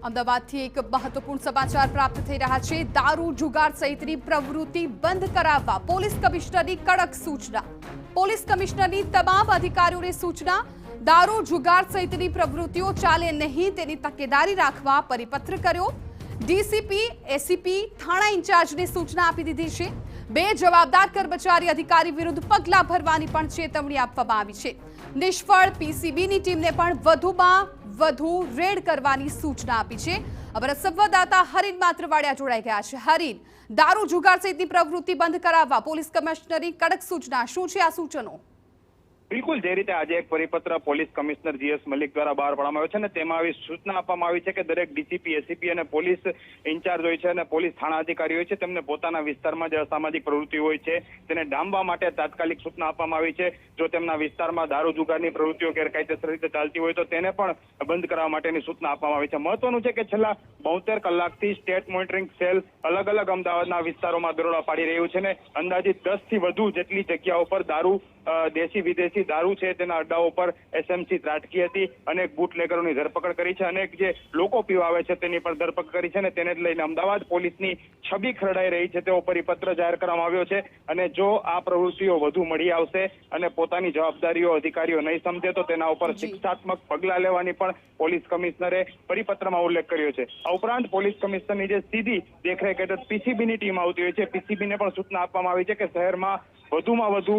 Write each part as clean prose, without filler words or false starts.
અમદાવાદથી એક મહત્વપૂર્ણ સમાચાર પ્રાપ્ત થઈ રહ્યા છે। દારૂ જુગાર સહિતની પ્રવૃત્તિ બંધ કરાવવા પોલીસ કમિશનરની કડક સૂચના। પોલીસ કમિશનરની તમામ અધિકારીઓને સૂચના। દારૂ જુગાર સહિતની પ્રવૃત્તિઓ ચાલે નહીં તેની તકેદારી રાખવા પરિપત્ર કર્યો। ડીસીપી એસીપી થાણા ઇન્ચાર્જને સૂચના આપી દીધી છે। બે જવાબદાર કર્મચારી અધિકારી વિરુદ્ધ પગલાં ભરવાની પણ ચેતવણી આપવામાં આવી છે। નિષ્ફળ પીસીબીની ટીમને પણ વધુમાં વધુ રેડ કરવાની સૂચના આપી છે। અમારા સંવાદદાતા હરીન માત્રવાડિયા જોડાઈ ગયા છે। હરીન, દારૂ જુગાર સહિતની પ્રવૃત્તિ બંધ કરાવવા પોલીસ કમિશનરની કડક સૂચના, શું છે આ સૂચનો? બિલકુલ, જે રીતે આજે એક પરિપત્ર પોલીસ કમિશનર જીએસ મલિક દ્વારા બહાર પાડવામાં આવ્યો છે ને તેમાં આવી સૂચના આપવામાં આવી છે કે દરેક ડીસીપી એસીપી અને પોલીસ ઇન્ચાર્જ હોય છે અને પોલીસ થાણા અધિકારી હોય છે તેમને પોતાના વિસ્તારમાં જે અસામાજિક પ્રવૃત્તિ હોય છે તેને ડામવા માટે તાત્કાલિક સૂચના આપવામાં આવી છે। જો તેમના વિસ્તારમાં દારૂ જુગારની પ્રવૃત્તિઓ ગેરકાયદેસર રીતે ચાલતી હોય તો તેને પણ બંધ કરવા માટેની સૂચના આપવામાં આવી છે। મહત્વનું છે કે છેલ્લા 72 કલાકથી સ્ટેટ મોનિટરિંગ સેલ અલગ અલગ અમદાવાદના વિસ્તારોમાં દરોડા પાડી રહ્યું છે ને અંદાજિત 10 થી વધુ જેટલી જગ્યાઓ પર દારૂ દેશી વિદેશી દારૂ છે તેના અડ્ડાઓ પર એસએમસી ત્રાટકી હતી। અનેક બુટલેગરોની ધરપકડ કરી છે। અનેક જે લોકો પીવા આવે છે તેની પણ ધરપકડ કરી છે અને તેને લઈને અમદાવાદ પોલીસની છબી ખરડાઈ રહી છે તેવો પરિપત્ર જાહેર કરવામાં આવ્યો છે। અને જો આ પ્રવૃત્તિઓ વધુ મળી આવશે અને પોતાની જવાબદારીઓ અધિકારીઓ નહીં સમજે તો તેના ઉપર શિક્ષાત્મક પગલાં લેવાની પણ પોલીસ કમિશનરે પરિપત્રમાં ઉલ્લેખ કર્યો છે। આ ઉપરાંત પોલીસ કમિશનરની જે સીધી દેખરેખ હેઠળ પીસીબીની ટીમ આવતી હોય છે, પીસીબીને પણ સૂચના આપવામાં આવી છે કે શહેરમાં વધુમાં વધુ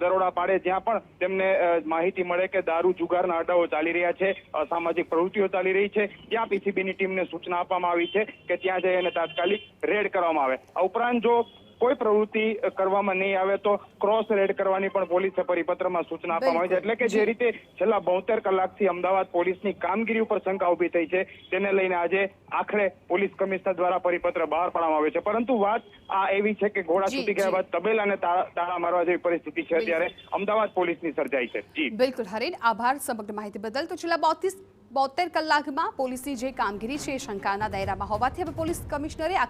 દરોડા પાડે જ્યાં પણ તેમને માહિતી મળે કે દારૂ જુગારના અડ્ડાઓ ચાલી રહ્યા છે, અસામાજિક પ્રવૃત્તિઓ ચાલી રહી છે, ત્યાં પીસીબીની ટીમને સૂચના આપવામાં આવી છે કે ત્યાં જઈ અને તાત્કાલિક રેડ કરવામાં આવે। આ ઉપરાંત જો કોઈ પ્રવૃત્તિ કરવામાં નહીં આવે તો ક્રોસ રેડ કરવાની પણ પોલીસે પરિપત્રમાં સૂચના આપવામાં આવી છે। એટલે કે જે રીતે છેલ્લા 72 કલાકથી અમદાવાદ પોલીસની કામગીરી ઉપર શંકા ઉભી થઈ છે તેને લઈને આજે આખરે પોલીસ કમિશનર દ્વારા પરિપત્ર બહાર પાડવામાં આવ્યો છે। પરંતુ વાત આ એવી છે કે ઘોડા છૂટી ગયા બાદ તબેલાને તાળા મારવા જેવી પરિસ્થિતિ છે ત્યારે અમદાવાદ પોલીસની સર્જાઈ છે। જી બિલકુલ હરીન, આભાર સમગ્ર માહિતી બદલ। તો છેલ્લા 72 કલાકમાં પોલીસની જે કામગીરી છે એ શંકાના દાયરામાં હોવાથી હવે પોલીસ કમિશનરે